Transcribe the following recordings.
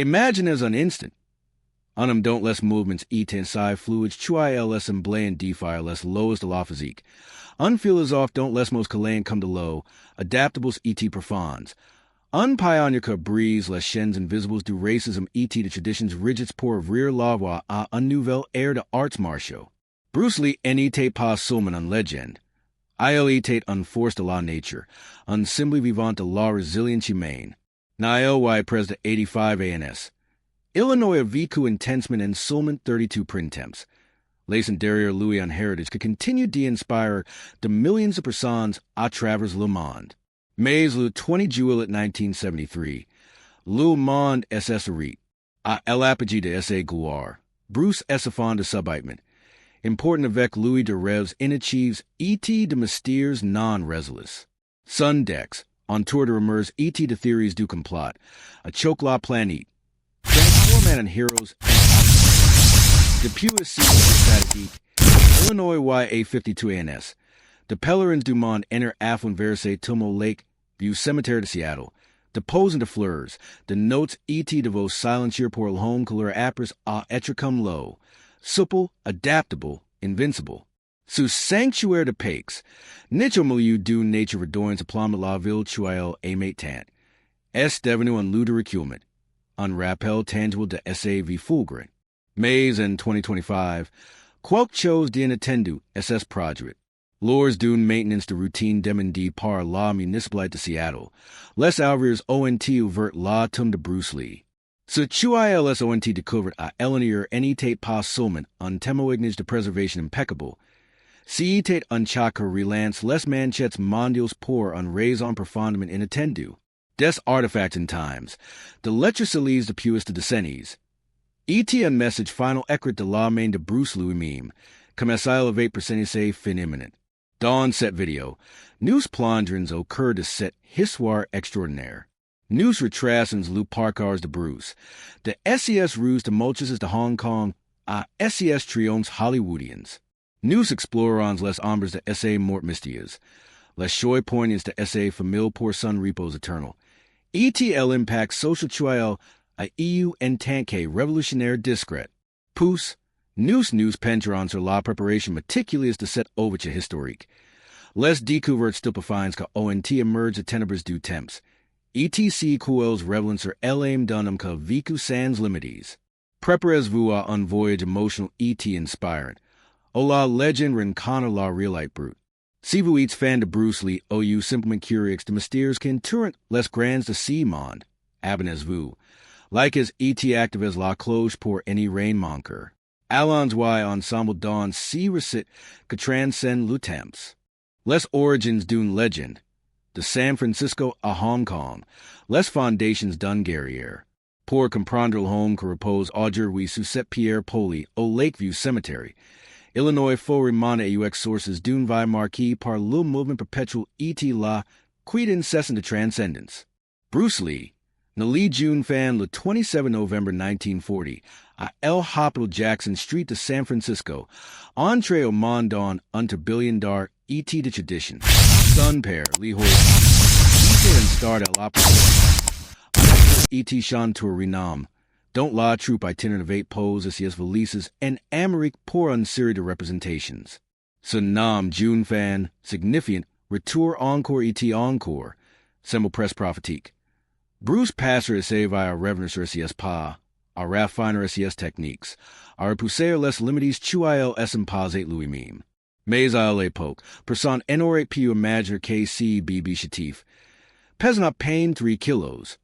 Imagine as an instant. Unum don't less movements et inside fluids, chui ls and blay and defire less lowest la physique. Unfeel is off don't less most calain come to low, adaptables et profonds. Unpionica breeze less shens invisibles do racism et the traditions rigids pour of rear lavois a un nouvel air de arts martiaux. Bruce Lee etate pas sulman un legend. Il etate unforced a la nature, un simply vivant de la resilience humaine. Nael y pres 85 ans. Illinois vicu intensement and sulman 32 printemps. Lacen derrière Louis on heritage could continue to inspire the millions of persons à travers le monde. Mais le 20 juillet 1973, le monde SS rit, à l'apogée de sa gloire. Bruce Essafon de subitement. Important avec Louis de Rêves inachieves et de mystères non résolus. Sundex, on tour de remers et de theories du complot, a choke la planète. Transform and heroes and the purest secret Illinois YA 52 ANS. The Pellerins du Monde enter affluent Versailles Tilmo Lake, view cemetery to Seattle. The pose and the fleurs, the notes et de vos silencieux pour le home couleur apres a être comme l'eau. Supple, adaptable, invincible. Sous sanctuaire de paix, nicho milieu du nature redoins aplomb la ville chuel aimait tant. Est devenu un lieu de reculement. Un rappel tangible de S.A.V. fulgurant. Mais in 2025, quoique chose d'inattendu SS produit. Lors d'une maintenance de routine demandée par la municipalité de Seattle, les ouvriers ont ouvert la tombe de Bruce Lee. Ce QILS ont découvert à Eleanor n'était pas seulement un témoignage de préservation impeccable, c'était un chaka relance les manchettes mondiales pour une raison profondément inattendue. Des artifacts in times, de lettres de puest de décennies. Et un message final écrit de la main de Bruce Louis meme, comme ça le 20% fin imminent. Dans cette vidéo, nous plongerons au cœur de cette histoire extraordinaire. Nous retracons le parcours de Bruce, de SES ruse de mulches de Hong Kong à SES triumphs hollywoodiens. Nous explorons les ombres de SA mort mystieuses, les choix poignants de SA famille pour son repos éternel. ETL impact social choix à EU en tant que révolutionnaire discret. Pousse, nous penetrons sur la préparation méticuleuse de cette ouverture historique. Les découvertes stupéfiantes que ONT émerge de ténèbres du temps. ETC quels révèlent sur l'aim d'un homme que vécu sans limites. Préparez-vous à un voyage emotional ET inspired. O la legend rencontre la réalité brute. Si vous êtes fan de Bruce Lee ou you simplement curieux de mystères qu'entourent les grands de ce monde, abonnez-vous. Likez et activez la cloche pour any rain manquer. Allons y ensemble dans si recite que transcende le temps. Les origins d'une legend. De San Francisco à Hong Kong, les fondations d'un guerrier. Pour comprendre le home que repose aujourd'hui sous cette pierre polie au Lakeview Cemetery, Illinois faut remonter aux sources d'une vie marquée par le mouvement perpétuel et la quête incessante de transcendance. Bruce Lee, né le June fan le 27 novembre 1940 à El Hospital Jackson Street de San Francisco, entré au monde dans un tourbillon d'art et de tradition. Son père, Lee Hoy, était un star de l'opéra. Et chanteur renommé, dont la troupe itinerante pose ses valises en Amérique pour une série de représentations. Son nom, June fan, signifiant retour encore et encore, symbole presque prophétique. Bruce passer ses va à revenir sur ses pas, à raffiner ses techniques, à repousser les limites chuil imposées lui-même. Mais à l'époque, personne n'aurait pu imaginer que si BB chétif, pesant à peine 3 kilos,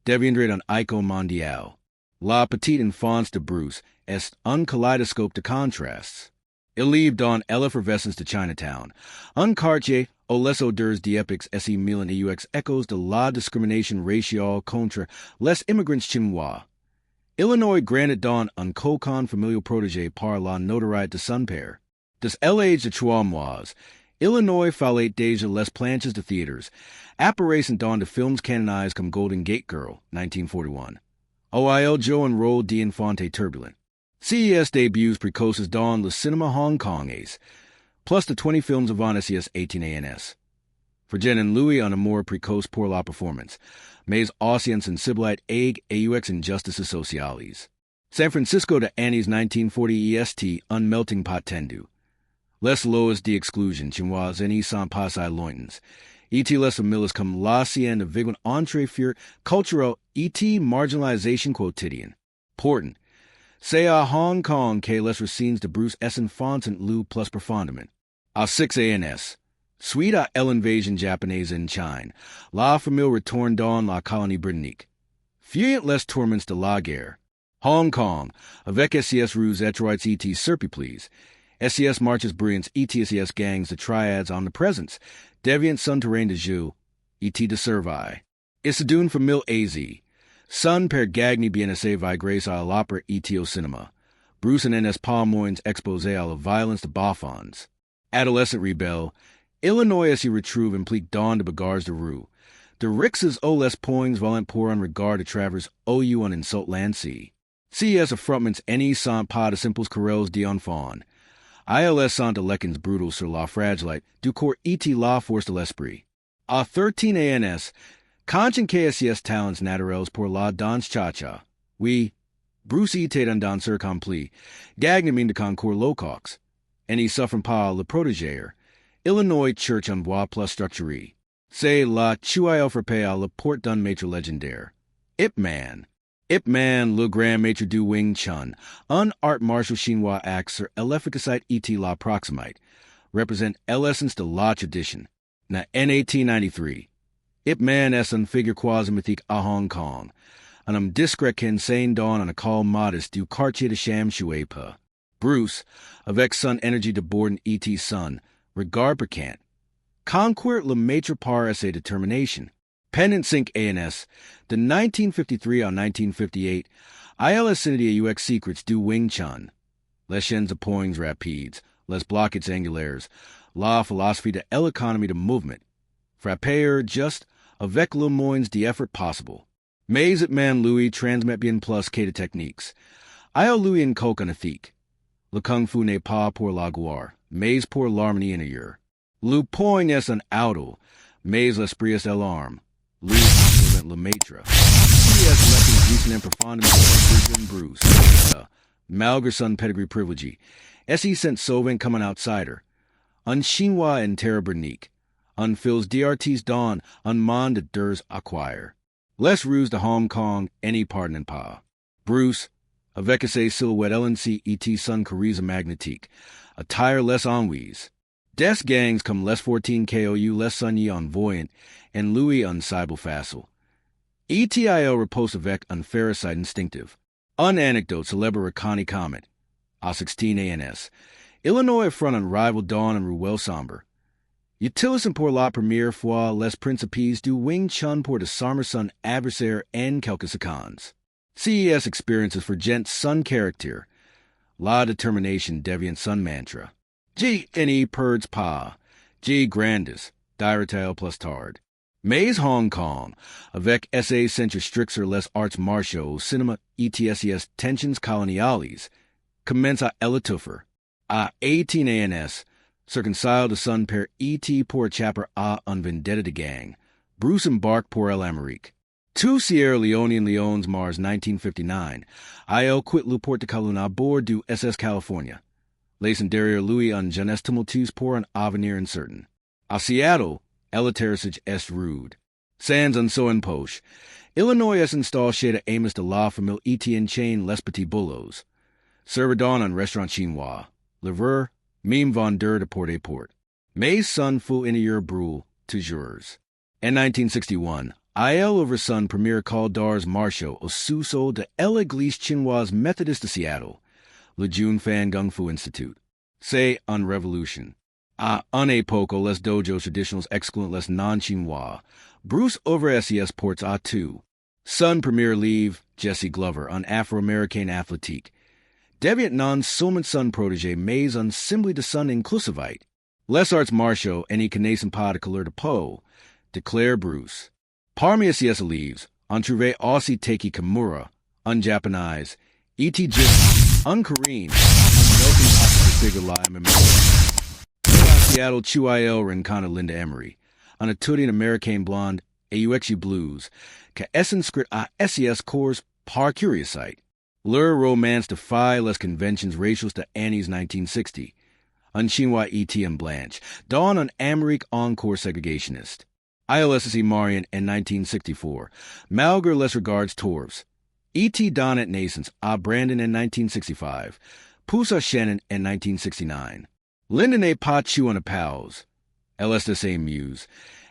deviendrait un icône mondial. La petite enfance de Bruce est un kaleidoscope de contrastes. Il livre dans l'effervescence de Chinatown, un quartier où les odeurs d'épiques et milan et échos de la discrimination raciale contre les immigrants chinois. Illinois grandit dans un cocon familial protégé par la notoriété de son père. Des l'âge de 3 mois, Illinois fallait déjà les planches de theaters, apparaissant dans de films canonisés comme Golden Gate Girl, 1941. O'Il Joe un rôle d'enfant turbulent. CES débuts précoces dans le cinéma hongkongais, plus de 20 films avant SES 18 ANS. For Jen and Louis on a more precoce pour la performance. Mais aussi sensibilite ag aux injustices sociales. San Francisco to Annie's 1940 EST unmelting pot tendu. Les lois d'exclusion chinois any sans passai lointons. Et les familias comme la sienne de vigant entre fur cultural et marginalization quotidian. Portent. Say a Hong Kong que les racines de Bruce Essen fontent Lu plus profondement. A 6 ANS. Suite à l'invasion japonaise in Chine. La famille retourne dans la colonie britannique. Fuyant les tourments de la guerre. Hong Kong, avec SES ruse etroites et serpiples. SES marches brilliants et SES gangs de triads omnipresence. Deviant sun terrain de jeu, et de servie. Isidune famille AZ. Sun per gagni BNSA vi grace à l'opera et au cinéma. Bruce and NS Palmoins exposé à la violence de Bafons. Adolescent rebel. Illinois s'y retrouve implique dawn de bagarres de rue. De rixes o les poings volent pour un regard de travers ou un insult lancy. CES affrontments any sans pas de simples querelles d'enfants. ILS sont de leckens brutal sur la fragilite du corps et la force de l'esprit. A 13 ANS, conscient KSES talents naturels pour la danse cha-cha. Oui, Bruce et un danseur complet, gagnamine de concours locox. Any suffrant pas le protégéer. Illinois Church en bois plus structuré. C'est la chuaille frappée à la porte d'un maître légendaire. Ip Man, le grand maître du Wing Chun, un art martial chinois axe sur l'efficacité et la proximite, represent l'essence de la tradition. Na en 1893, Ip Man est un figure quasi-mythique à Hong Kong, un homme discret qui s'en donne un call modeste du quartier de Sham Shui Pa. Bruce, avec son énergie de bord et son, regard piquant, conquer le maître par sa détermination. Pendant 5 ANS, de 1953 à 1958, ILS UX secrets du Wing Chun. Les chaînes de points rapides, les blockades angulaires, la philosophie de l'économie de mouvement. Frapper just avec le moins d'effort possible. Mais it man Louis transmet bien plus que de techniques. Il Louis en coque en éthique. Le kung fu n'est pas pour la gloire, mais pour l'harmonie intérieure. Le point est un auto, mais l'esprit est l'arme. Louis représente le maître. He has left recent and profondément de Bruce. Malgré son pedigree privilégié, est-il sent sauvant comme un outsider. Un chinois en terre bernique. Un fils d'artistes don un monde de durs acquire. Les ruses de Hong Kong, any pardon pas. Bruce, avec ses silhouettes LNC et son charisme magnétique, attire les ennuis. Des gangs comme les 14 KOU les sonniers en voyant, and Louis un cible facile. ETIL repose avec un ferocite instinctive. Un anecdote célèbre reconi comment. A 16 ANS. Illinois affront un rival dawn en ruelle sombre. Utilis pour la première fois les principes du Wing Chun pour disarmer son adversaire en quelques secondes. CES experiences for gent son character. La determination deviant son mantra. G any perds pa. G grandis. Diretil plus tard. Mais Hong Kong, avec SA centre strict sur les arts martiaux, cinéma ETSES tensions coloniales, commence à elatuffer. À 18 ANS, circoncile de son père ET pour chapter à un vendetta de gang. Bruce embarque pour l'Amérique. To Sierra Leone and Leone's Mars 1959, IL quit le port de Kowloon à bord du SS California. Les derrière Louis un jeunesse tumultueuse pour un avenir incertain. À Seattle, Elitarisage est rude. Sans un so poche. Illinois est installé chez de Amos de la famille Etienne Chain les Petits Boulots. Servidon un restaurant chinois. Livreur, mime vendeur de porte-à-porte. Mais son fou intérieur brûle, toujours. En 1961, IL over son premier call d'arts martiaux au sous-sol de l'Église chinoise Methodiste de Seattle, le Jun Fan Gung Fu Institute. C'est une révolution. À une époque où les dojos traditionnels excluent les non-chinois, Bruce over SES ports à tout. Son premier livre, Jesse Glover, un Afro-Américain athlétique. Deviant non seulement son protégé, mais un symbole de son inclusivite. Les arts martiaux n'y connaissent pas de couleur de peau, declare Bruce. Parmi SES livres, on trouve aussi Teiki Kimura, un japonais, E.T. Jin, un Korean, un Milton Hospital figure la MMA. Seattle Chuil Rincana Linda Emery. an Aturian American blonde, AUXU blues, ka essen script a SES course par curiosite. Lure romance defy less conventions racials to Annie's 1960. Unshinwa E.T.M. Blanche, dawn on Amerique encore segregationist. ILSSE Marion in 1964. Malger less regards Torves. E.T. Don at Nascence, A. Brandon in 1965. Pusa Shannon in 1969. Lyndon A. Pachu on the Pals. LSSA Muse.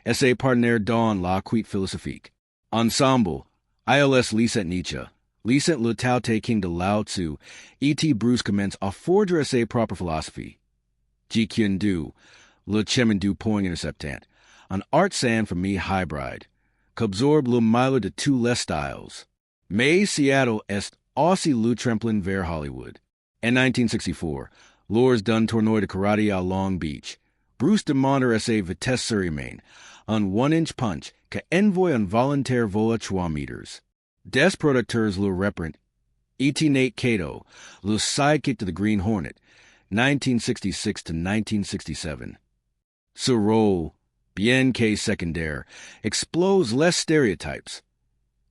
S.A. Partenaire Dawn La Quite Philosophique. Ensemble. ILS Lisette Nietzsche. Lisette Le Tao Te King de Lao Tzu. E.T. Bruce commence a forger essay proper philosophy. Ji Kyun Du. Le Chemin Du Poing Interceptant. An art sand for me hybrid. Qu'absorbe le miler de two less styles. May Seattle est aussi le tremplin vers Hollywood. In 1964, Lours d'un tournoi de karate à Long Beach. Bruce de Monder essay vitesse sur humaine. Un one-inch punch, que envoy involontaire vola 3 meters. Des producteurs le reprint. E.T. Nate Cato, le sidekick to the Green Hornet, 1966 to 1967. Ce rôle, bien que secondaire, explodes less stereotypes.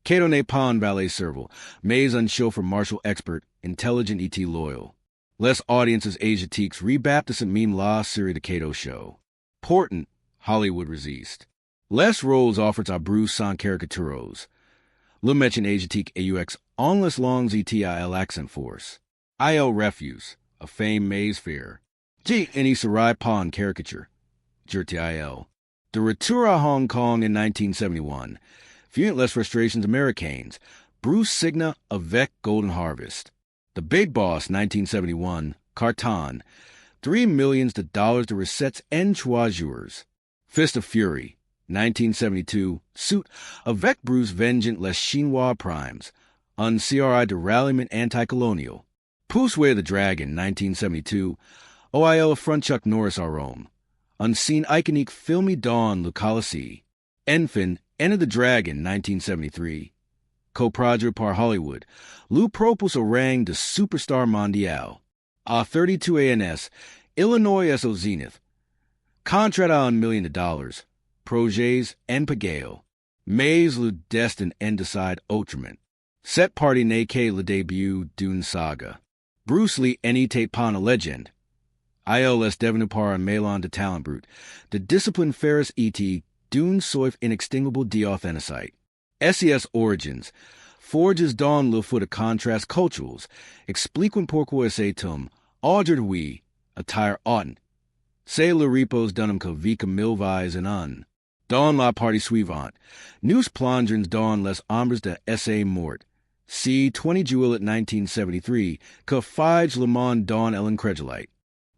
Cato n'est pas un valet serval, mais un chauffeur martial expert, intelligent E.T. loyal. Less audiences Asiatiques rebaptised meme la série de Cato show. Portent, Hollywood resist. Less roles offered à Bruce sans caricaturos. Le Méchant Asiatique AUX en les longues ETIL accent force. IL refuse, a fame maze fair. G. Any Sarai Pon caricature. JRTIL. The Retour à Hong Kong in 1971. Fuyant les frustrations Americains. Bruce Signa avec Golden Harvest. The Big Boss 1971. Carton. $3 million de recettes en 3 jours. Fist of Fury. 1972, suit avec Bruce Vengeant les Chinois Primes, un CRI de ralliement anti-colonial. Pousseway the Dragon, 1972, OIL front Chuck Norris à Rome, un scene iconique filmy dawn le Colossi. Enfin, Enter the Dragon, 1973, co-product par Hollywood, Lou propose rang de superstar mondial. A 32 ANS, Illinois S.O. Zenith, contrat à $1 million. Projets en pagaille. Mais le destin en decide autrement. Set party n'est que le début d'une saga. Bruce Lee n'était pas une legend. ILS devenu par un mélange de talent brut. De discipline Ferris E.T. d'une soif inextinguible d'authenticite. SES Origins. Forges dans le foot de contrast culturals. Expliquant pourquoi c'est aujourd'hui attire autant. C'est le repos dunum que vica milvise en un. Dans la partie suivante, nous plongeons dans les ombres de S.A. Mort. C. 20 juillet 1973, que fides le monde dans l'incrédulite.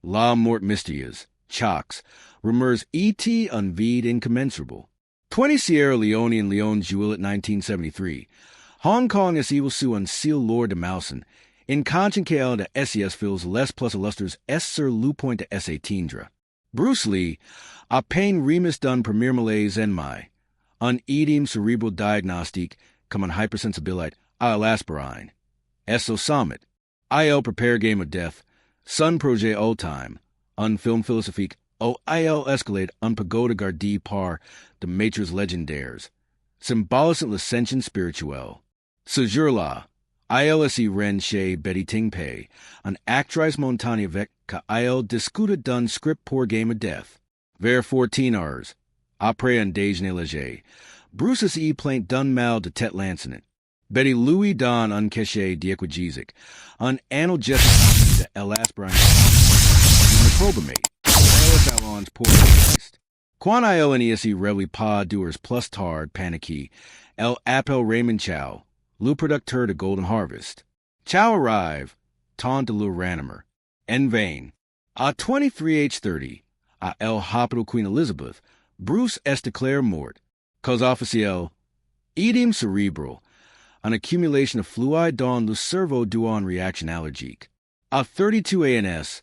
La mort mystérieuse, Chocs, rumeurs E.T. un vide incommensurable. 20 Sierra Leone and Leone juillet 1973, Hong Kong est evil sous un seal lord de Mausen. Inconscient KL de SES feels less plus illustres S. sur le point de S.A. Tindra. Bruce Lee, a peine remis d'un premier malaise en mai, un edeme cerebral diagnostic comme un hypersensibilite à l'aspirine. S.O. Summit, IL prepare game of death, sun projet old time, un film philosophique au IL escalade un pagoda gardie par de maîtres légendaires, symbolisant l'ascension spirituelle. Ce jour-là, ILSE ren chez Betty Tingpei, an actrice montagne avec que IL discuta d'un script pour game of death. Vers 14 heures, après un déjeuner léger, Bruce e plaint d'un mal de tête lancement. Betty Louis don un cachet d'equigesic, un analgesic de elaspirine, une probamate, ILS allons pour Christ. Quan IL NESE revely pas doers plus tard panicky, el appel Raymond Chow, le producteur de Golden Harvest. Chow arrive, tant de le ranimer. En vain. À 23H30, à El Hospital Queen Elizabeth, Bruce est déclaré mort. Cause officielle, edeme cerebral, an accumulation of fluid dans le cerveau due en reaction allergique. À 32 ANS,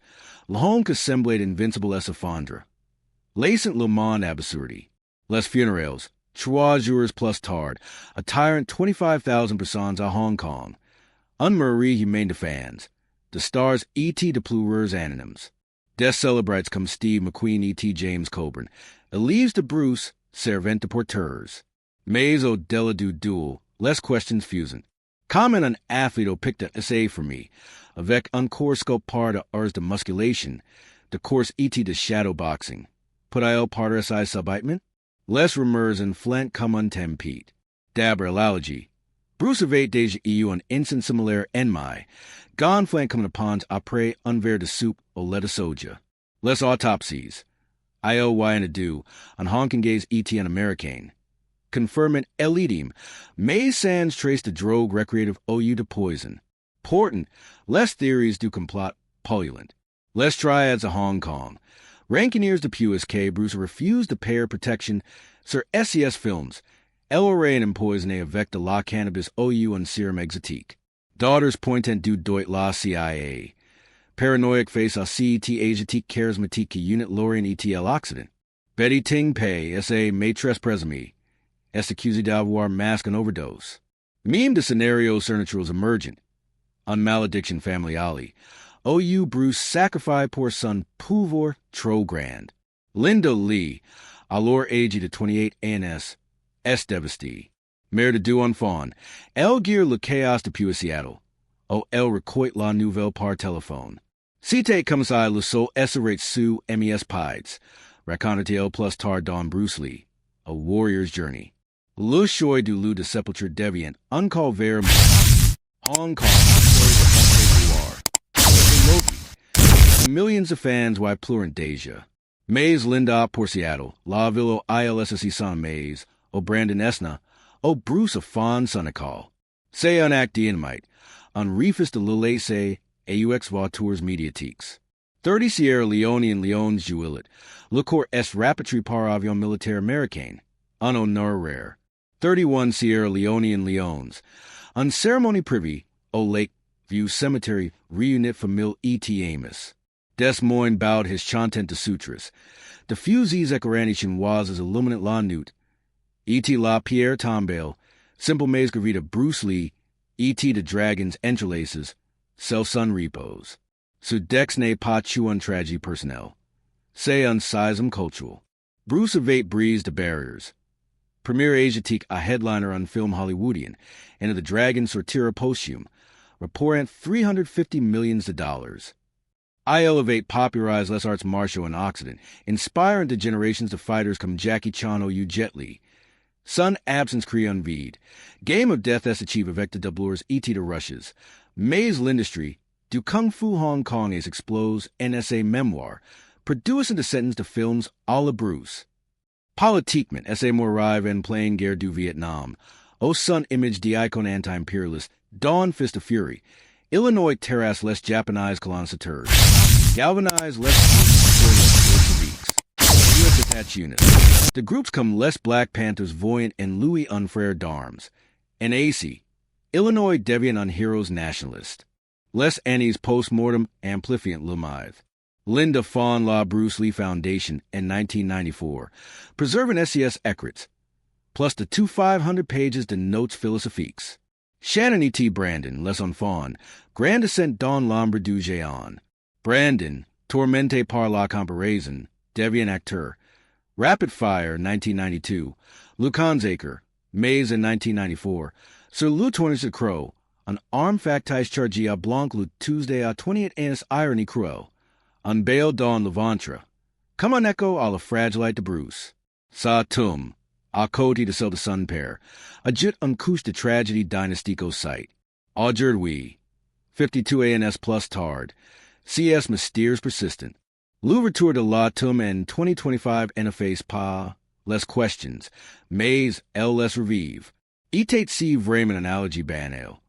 l'homme que semblait invincible est effondré. Laissant le monde absurdity. Les funérailles, 3 jours plus tard, attirant 25,000 personnes à Hong Kong. Un Marie humaine de fans. The stars E.T. de pleureurs anonymes. Death celebrates comme Steve McQueen E.T. James Coburn. Elise de Bruce, servente porteurs. Mais au delà du duel, less questions fusant. Comment un athlete au picked un essai for me, avec un cours sculptar de arts de musculation, de course et de shadow boxing. Put-il parter essai subitement? Les rumeurs en flanc comme un tempête. D'abord l'allergie. Bruce avait déjà eu un instant similaire en mai, gonflant comme une pente après un verre de soupe au lait de soja. Les autopsies. IOY and ado, en honkingays et en américain. Confirmant elidim, mais sans trace de drogue recreative OU de poison. Portent, less theories du complot pullulant. Less triads of Hong Kong. Rankineers de PUSK Bruce refused to pay protection sur SES films. LRA and empoisonné avec de la cannabis OU en serum exotique. Daughters pointant du doit la CIA. Paranoiac face à CET asiatique charismatique unit Lorient ETL Occident. Betty Ting Pei, S.A. maîtresse présumée. Est accusé d'avoir masque and overdose. Meme de scenarios surnaturals emergent. On malediction familiale. OU Bruce sacrifice pour son pouvoir trop grand. Lindo Lee, alors âgé de 28 ans, est dévasté. Mère de deux enfants. Elle guère le chaos depuis Seattle. Elle recueille la nouvelle par téléphone. Cite comme ça le sol esserate sous MES Pides. Raconte-t-elle plus tard dans Bruce Lee. A Warrior's Journey. Le choix du loup de sépulture devient encore vers Hong Kong. Millions of fans why plurant Deja. Maze Linda por Seattle. La Villo ILSSE Son Maze. O Brandon Esna. O Bruce of Fawn Sonicall. Say on Act Dynamite. On Reefus de Lille say AUX Vautours Mediatiques. 30 Sierra Leone and Leone's Juillet. Le Corps est rapetry par avion militaire américain. Un honneur rare. 31 Sierra Leone and Leones. On ceremony privy, au Lake View Cemetery reunit famille E.T. Amos. Des Moines bowed his chantant de sutras. The fusees ecorani chinois as illuminate la newt. E.T. la Pierre Tombale. Simple maze gravita Bruce Lee. E.T. de Dragons entrelaces. Self-sun repos. Sudex ne pas chuan tragi personnel. Say uncisum cultural. Bruce evade breeze de barriers. Premier Asiatique a headliner on film Hollywoodian, and of the Dragon Sortira Posthum, reportant $350 million. I elevate popularize les arts martiaux in Occident, inspiring the generations of fighters come Jackie Chan ou Jet Li. Sun absence creon vide. Game of death es achieve avec de doublures et de rushes. Maze l'industry, du Kung Fu Hong Kong is explose NSA memoir, producing the sentence to films à la Bruce. Politiquement, essay more arrive en plein guerre du Vietnam. O sun image the icon anti-imperialist, dawn fist of fury. Illinois terrace less Japanese colonisateurs. Galvanize less Bolsheviks. U.S. attached units. The groups come less Black Panthers voyant and Louis Unfrere d'Armes. And AC. Illinois deviant on heroes nationalist. Less Annie's post-mortem amplifiant Lumithe. Linda Fawn La Bruce Lee Foundation in 1994, preserving SES Ecrits, plus the 500 pages de notes philosophiques. Shannon E.T. Brandon, Les Enfants, Grand Descent Don Lombre du Géant. Brandon, Tourmenté par la comparaison, Deviant Acteur. Rapid Fire, 1992. Lucansacre, Maze in 1994. Sur le tournage de Crow, an arme factice chargé à Blanc le Tuesday à 28 ans irony cruel. On bail dans le ventre. Comme un echo à la fragilite de Bruce. Sa tum, à côté de celle de son père. Ajut un couche de tragedy dynastico site. Aujourd'hui, 52 ANS plus tard. CS Mysterious Persistent. L'ouverture de la tum en 2025 n'efface pas less questions. Mais elle les revive. Etate si vraiment analogy banal.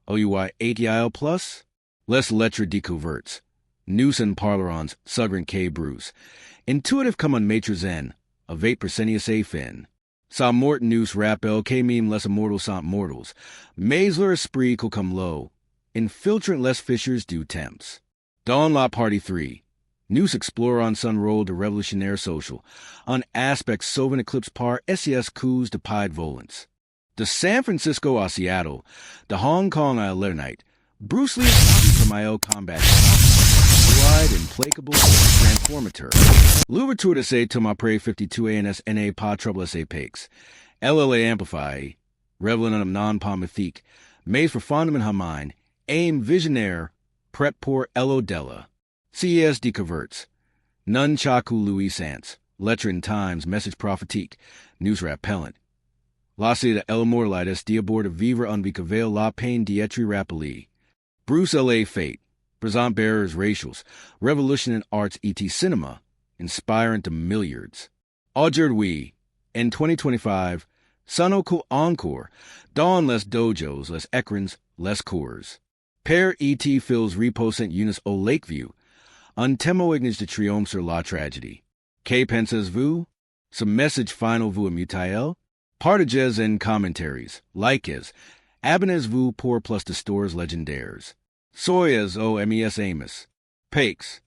OUI 80 plus? Less lettre découvertes. Newson Parlerons, Sugrin K. Bruce. Intuitive come on Maitre Zen, of 8% A fin. Sa mort news rappel K meme less immortal sant mortals. Maisler esprit co come low. Infiltrant less fissures do temps. Dawn La Party 3. News explorer on sun roll de revolutionnaire social. On aspects Soven eclipse par SES coups de pied volants. De San Francisco a Seattle. De Hong Kong a Lernite. Bruce Lee from IO combat. wide, implacable, transformateur. Louverture de say to ma pre 52 ans na pas trouble sa pakes. LLA amplify, revelant non-pa mythique, made for fondament ha mind, aim visionnaire, prep pour elo della. CES deconverts. Nun chaku Louis Sans. Lettre in Times, Message Prophétique, News Rappellant. Lassie de El Morlides, Diabord de Vivre Unvicavale La Pain Dietri Rapoli. Bruce L.A. Fate, Present Bearers Racials, Revolution in Arts E.T. Cinema, Inspiring to Milliards. Aujerd We, in 2025, Sunoko Encore, Dawn less dojos, less ecrins, less cours. Père E.T. fills reposant Eunice O. Lakeview, Untemo ignis de triomphe sur la tragédie. Que pensez-vous? Some message final vous mutael? Partages and commentaries, likes, abonnez-vous pour plus de stores legendaires. Soyez o mes Amos. Pakes.